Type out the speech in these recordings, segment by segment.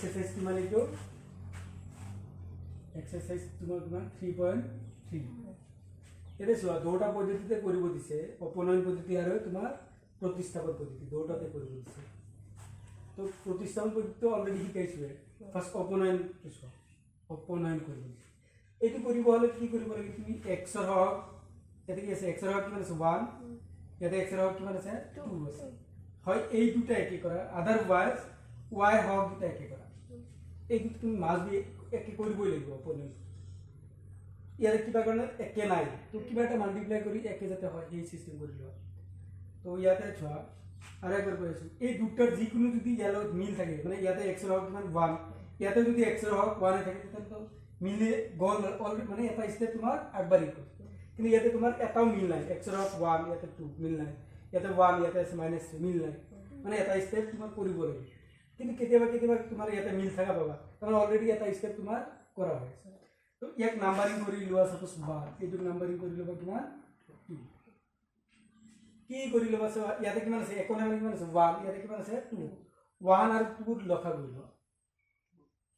exercise কিমান এইটো exercise তোমাৰ কিমান 3.3 এটা চোৱা দুটা পদ্ধতিতে কৰিব দিছে অপনয়ন পদ্ধতি আৰু তোমাৰ প্ৰতিস্থাপন পদ্ধতি দুটাতে কৰিব দিছে তো প্ৰতিস্থাপন পদ্ধতি অলৰেডি শিকাইছো ফাৰ্স্ট অপনয়ন চোৱা অপনয়ন কৰিব এইটো কৰিব হলে কি কৰিব লাগে তুমি x ৰ হক এটা কি আছে x ৰ হক কিমান আছে 1 এটা x ৰ হক কিমান আছে 2 আছে হয় এই দুটা একে কৰা আদাৰওয়াইজ y হক দুটা একে কৰা এই দুটা তুমি মাছ বি একে কৰিবই লাগিব অপনয়ন ইয়াৰ কিবা কাৰণে একে নাই তো কিবা এটা মাল্টিপ্লাই কৰি একে যাতে হয় এই সিস্টেম কৰি লোৱা তো ইয়াতে চোৱা আৰু একবাৰ কৈ আছো এই দুটাৰ যিকোনো যদি ইয়াৰ লগত মিল থাকে মানে ইয়াতে x ৰ হক কিমান 1 ইয়াতে যদি x ৰ হক 1 থাকে তেন্তে তো মিলে গল অলরেডি মানে এটা স্টেপ তোমার একবারই করো কিন্তু ইয়াতে তোমার এটাও মিল নাই x ৰ হক 1 ইয়াতে 2 মিল নাই ইয়াতে 1 ইয়াতে আছে -3 মিল নাই মানে এটা স্টেপ তোমার কৰিব লাগে কিন্তু কেতিয়াবা কেতিয়াবা তোমাৰ ইয়াতে মিল থাকা পাবা কাৰণ অলৰেডি এটা স্টেপ তোমাৰ কৰা হৈছে তো এক নাম্বাৰিং কৰি লোৱা সপোজ 1 এইটো নাম্বাৰিং কৰি লবা কিমান 2 কি কৰি লবা ইয়াতে কিমান আছে এক নাম্বাৰিং কিমান আছে 1 ইয়াতে কিমান আছে 2 1 আৰু 2 লখা কৰি লোৱা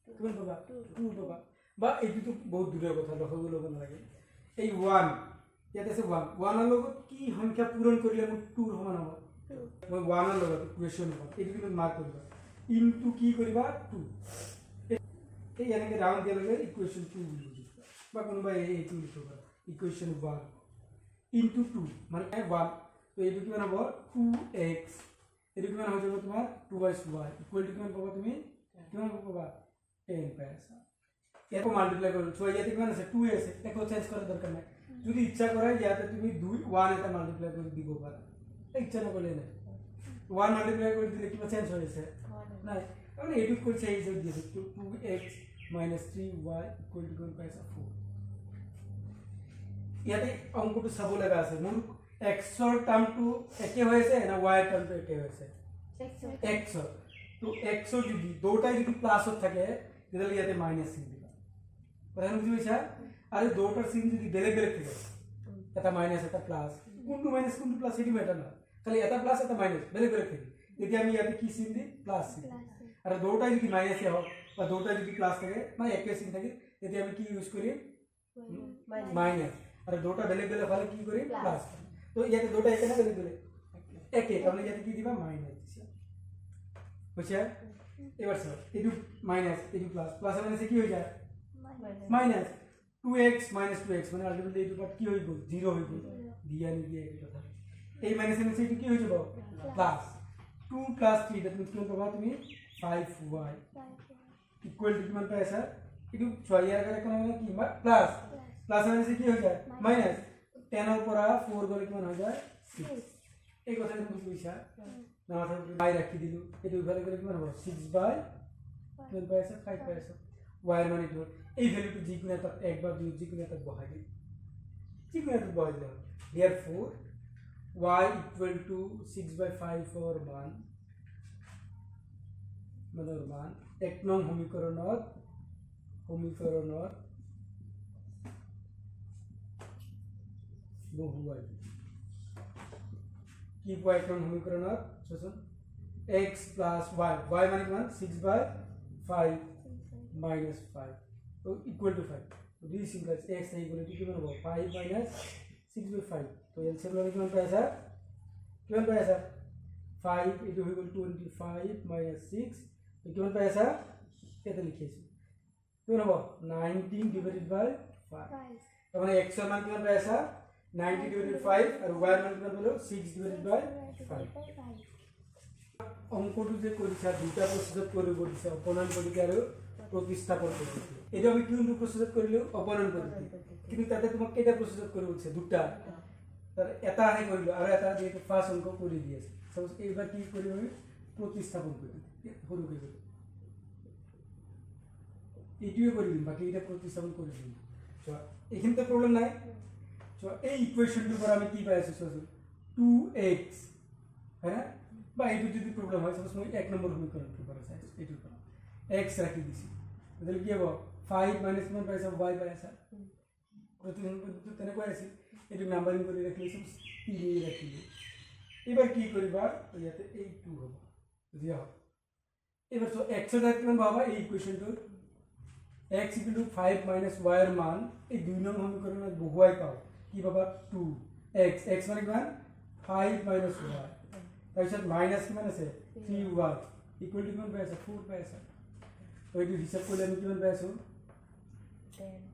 কিমান পাবা 2 পাবা বা এইটো তো বহুত দূৰৰ কথা লখাব লব নালাগে এই 1 ইয়াতে আছে 1 ৰ লগত কি সংখ্যা পূৰণ কৰিলে মোৰ 2 ৰ সমান হ'ব মই 1 ৰ লগত ইকুৱেশ্যন হ'ব এইটো কিন্তু মাৰ্ক কৰিবা ইনটু কি কৰিবা 2 এই এনেকে ৰাউন্ড দিয়া লগে ইকুৱেশ্যন 2 বুলি লিখিবা বা কোনোবা এইটো লিখিবা ইকুৱেশ্যন 1 ইনটু 2 মানে 1 তো এইটো কিমান হ'ব 2x এইটো কিমান হৈ যাব তোমাৰ 2y ইকুৱেল টু কিমান পাবা তুমি কিমান পাবা 10 পাইছা ইয়াকো মাল্টিপ্লাই করো সো ইয়াতে কিমান আছে 2 আছে একো চেঞ্জ করার দরকার নাই যদি ইচ্ছা করে ইয়াতে তুমি 2 1 এটা মাল্টিপ্লাই করে দিব পারো ইচ্ছা না করলে না 1 মাল্টিপ্লাই করে দিলে কি চেঞ্জ হয়েছে না কারণ এটুক করছে এই যে দিয়েছে 2x - 3y = কোন পাইছা 4 ইয়াতে অঙ্কটো চাব লাগা আছে মোৰ x ৰ টাৰ্মটো একে হয়েছে না y ৰ টার্মটো একে হয়েছে x তো x যদি দুটাই যদি প্লাস থাকে তাহলে ইয়াতে মাইনাস চিহ্ন প্রথম বুঝি হইছে আর দুটার চিহ্ন যদি বেলেগ বেলেগ থাকে এটা মাইনাস এটা প্লাস কোনটো মাইনাস কোনটো প্লাস এটি ম্যাটার না খালি এটা প্লাস এটা মাইনাস বেলেগ বেলেগ থাকে যদি আমি ইয়াতে কি চিহ্ন দিই প্লাস চিহ্ন আর দুটাই যদি মাইনাস হয় বা দুটাই যদি প্লাস থাকে মানে একই চিহ্ন থাকে যদি আমি কি ইউজ করি মাইনাস আর দুটা বেলেগ বেলেগ হলে কি করি প্লাস তো ইয়াতে দুটা একে না বেলেগ বেলেগ একে তাহলে ইয়াতে কি দিবা মাইনাস দিছি বুঝছো এবার স্যার এটু মাইনাস এটু প্লাস প্লাস মানে কি হয়ে যায় মাইনাস 2x - 2x মানে আলটিমেটলি এটু পার্ট কি হইব 0 হইব দিয়া নি দিয়া এই কথা এই মাইনাস এর এটু কি হয়ে যাব প্লাস 2 + 3 দ্যাট মিন্স কি পাবা তুমি 5y ইকুয়াল টু কিমান পাইছা এটু 6 এর আগে কোন মানে কি প্লাস প্লাস মানে কি হয়ে যায় মাইনাস 10 এর পর 4 গলে কিমান হয়ে যায় 6 এই কথা তুমি বুঝিছা না মাথা বাই রাখি দিলু এটু ভালো করে কিমান হবে 6/12 পাইছা 5 পাইছা y এর মানে এই ভ্যালুটি যে কোনো একটা এক বা দুই যে কোনো একটা বহাই দিই যে কোনো একটা বহাই দিলাম therefore y = 6/5 for 1 মানে 1 এক নং সমীকরণত বহুয়াই কি কয় এক নং সমীকরণত শুন x + y মানে কিমান 6/5 -5 तो इक्वल टू 5 तो this implies x equal to कितना होगा 5 - 6/5 तो एलसीएम लेने कितना पाया सर 5 इट इक्वल टू 25 - 6 तो कितना पाया सर এটা লিখেছি কিমান হ'ব 19 ডিভাইডেড বাই 5 তো মানে x এর মান কিমান পায়া সর 90 ডিভাইডেড 5 আর y এর মান কিমান হলো 6 ডিভাইডেড বাই 5 অঙ্কটো যে কৰিছা দুটা প্ৰসেসত কৰিব দিছে অপনয়ন পদ্ধতি আৰু प्रतिस्थापन पद्धति এটা আমি কোনটো প্ৰসেসত কৰিলো অপনয়ন পদ্ধতি কিন্তু তাতে তোমাক কেটা প্ৰসেসত কৰিব দিছে দুটা তাৰ এটা আহে কৰিলো আৰু এটা যেটো ফাৰ্স্ট অঙ্ক কৰি দি আছে সপোজ এইবাৰ কি কৰিম আমি प्रतिस्थापन পদ্ধতি সৰু কৰি এইটোৱে কৰিম বাকি এটা प्रतिस्थापन কৰি দিম তো এখানে তো প্ৰবলেম নাই তো এই ইকুয়েশনটোৰ পৰা আমি কি পাই আছো সপোজ 2x হ্যাঁ বা এইটো যদি প্রবলেম হয় সপোজ মই 1 নম্বৰ সমীকৰণটো পৰা চাই এইটোৰ পৰা x রাখি দিছি তাহলে কি হবে 5 - 1 পাইছা y পাইছা প্রতিদিন পদ্ধতি তেনে কই আছে এটি নাম্বারিং করে রাখলে সব 3 রাখি এবার কি করিবা ইয়াতে এই 2 হবে দিয়া এবার তো x এর জায়গায় কিমান পাবা এই ইকুয়েশনটো x = 5 - y এর মান এই 2 নং সমীকৰণত বহুৱাই পাও কি পাবা 2x x মানে কিমান 5 - y তাৰপিছত মাইনাস কিমান আছে 3y ইকুৱেল টু কিমান পাই আছে 4 পাই আছে তো এইটো হিসাব কৰিলে আমি কিমান পাই আছো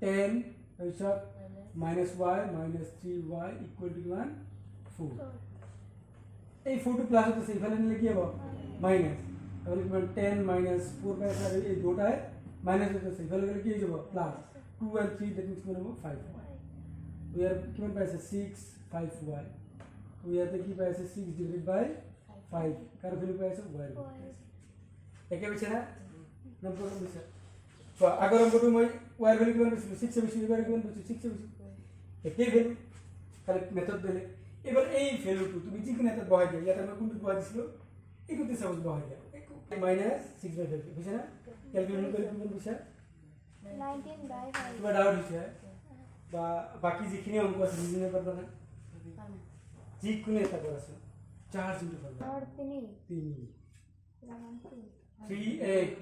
10 তাৰপিছত -y - 3y ইকুৱেল টু কিমান 4 এই 4 টো প্লাস হতেছে ইফালে নিলে কি হবে মাইনাস তাহলে কিমান 10 - 4 পাই আছে আর এই দুটায় মাইনাস হতেছে ইফালে গেলে কি হয়ে যাবে প্লাস 2 and 3 দ্যাট মিন্স কিমান হবে 5y we are কিমান পাই আছে 6 5y we are কি পাই আছে 6 ডিভাইডেড বাই 5 কার ভ্যালু পাই আছে y একে বেছে না নম্বর বেছে তো আগৰ অঙ্কটো মই y এর ভ্যালু কিমান পাইছিলো 6 এ বেছি এবারে কিমান পাইছো 6 এ বেছি একে ভ্যালু খালি মেথড দিলে এবার এই ভ্যালুটো তুমি যিকোনো এটা বহাই দিয়া ইয়াত আমরা কোনটো বহাই দিছিলো এইটোতে সাপোজ বহাই দিয়া -6/5 বুঝছ না ক্যালকুলেশন করে কিমান বুঝছ 19/5 তোমার ডাউট হইছে বা বাকি যিখিনি অঙ্ক আছে বুঝিনে পারবা না যিকোনো এটা করাছো 4 ইনটু করবা और 3 3x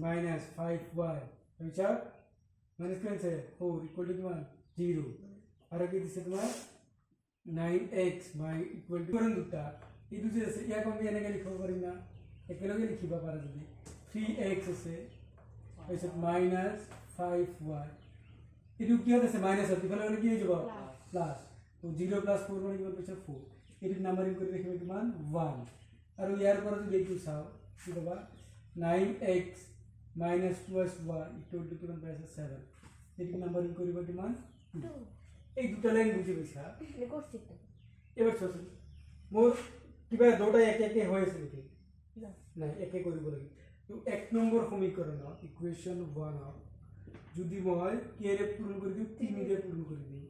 minus 5y বুঝছো মাইনাস কি আছে 4 ইকুয়াল টু কিমান 0 আর কি দিছে তোমার 9x ইকুয়াল টু করুন দুটা এই দুটো আছে ইয়া কোন দিয়ে এনেকে লিখব পারি না একেলগে লিখিবা পারা যদি 3x আছে এসে মাইনাস 5y এই দুটো কি হতেছে মাইনাস হতে ফলে কি হয়ে যাবে প্লাস তো 0 প্লাস 4 মানে কি হবে 4 এর নাম্বারিং করে লিখবে কিমান 1 আর ইয়ার পরে যদি একটু চাও কি বাবা 9x minus 2y equal to কিমান পাই আছে 7 এটি নাম্বারিং করিবা কিমান 2 এই দুটা লাইন বুঝি পাইছা করছি তো এবার চল মোর কিবা দুটা এক এক হয়েছে নাকি না একে করিব লাগি তো এক নম্বর সমীকরণ ইকুয়েশন 1 যদি মই কে রে পূরণ করে দিই 3 রে পূরণ করে দিই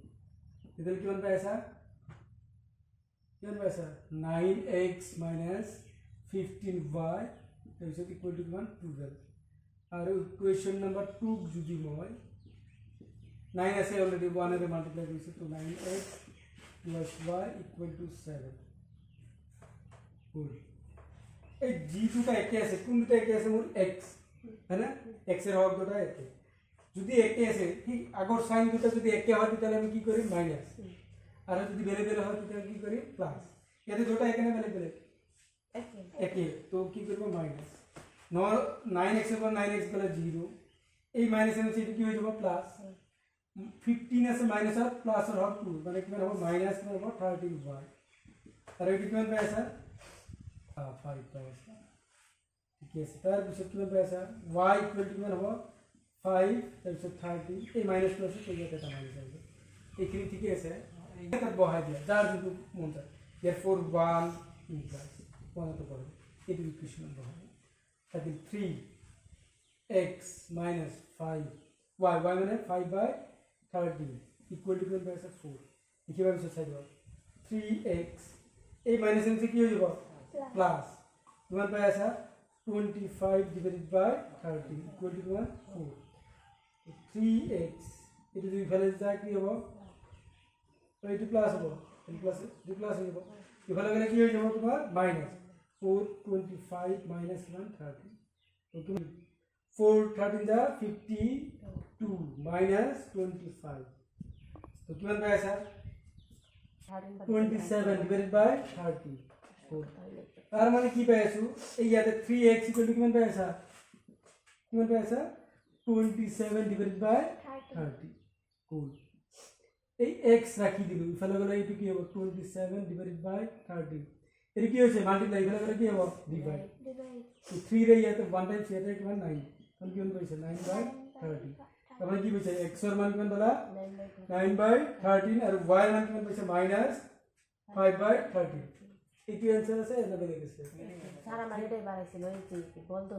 এদের কিমান পাই আছে কিমান পাই আছে 9x minus 15y is equal to 12 আর ইকুয়েশন নাম্বার 2 যদি মই 9 আছে অলরেডি 1 এর মাল্টিপ্লাই করেছে তো 9x plus y equal to 7 good এই g2 টা একে আছে কোনটা একে আছে মোর x है ना x এর হক দুটো একে যদি একে আছে ঠিক আগর সাইন দুটো যদি একে হয় তাহলে আমি কি করি মাইনাস আর যদি বেলে বেলে হয় তাহলে কি করি প্লাস এতে দুটো একে না বেলে বেলে একে তো কি করব মাইনাস 9x এর পর 9x গেলে 0 এই মাইনাস এর নিচে কি হয়ে যাবে প্লাস 15 আছে মাইনাস আর প্লাস এর হক 2 মানে কি হবে মাইনাস মানে হবে 13y আর এই কিমান পাই আছে 5 পাই আছে ঠিক আছে তার পিছত কিমান পাই আছে y ইকুয়াল টু কিমান হবে 5 তারপর 30 এই মাইনাস প্লাস এই জায়গাটা মাইনাস হবে এইখানে ঠিক আছে এটা বহাই দিয়া যার যদি মন চায় therefore 1 প্লাস 1 তো পড়ে এই ইকুয়েশন বহাই তাহলে 3x minus 5 y মানে 5/13 equal to 4 কিভাবে সাইড হবে 3x এই মাইনাস এর কি হয়ে যাবে প্লাস তোমার পাই আছে 25 divided by 13 equal to 4 3x এটা যদি ভ্যালু যায় কি হবে তো এটা প্লাস হবে এটা প্লাস হয়ে যাবে এভাবে গেলে কি হয়ে যাবে তোমার মাইনাস 425 minus 130 तो 4 13 जा 52 minus 25 तो कितना पाया सर 27 divided by 30 তার মানে কি পাইছো এই ইয়াতে 3x কিমান পাইছা কিমান পাইছা 27 divided by 30 cool এই x রাখি দিল ইফালে গলে এইটো কি হবে 27 divided by 30 এর কি হইছে মাল্টিপ্লাই ইফালে গলে কি হবে ডিভাইড তো 3 রে ইয়াতে 1 টাইমস ইয়াতে কিমান 9 কোন কিমান কইছে 9/30 তাহলে কি হইছে x এর মান কিমান বলা 9/13 আর y এর মান কিমান কইছে -5/30 এই কি आंसर আছে না বেলে গেছে সারা মানে এটাই বাড়াইছিল এই যে বল তো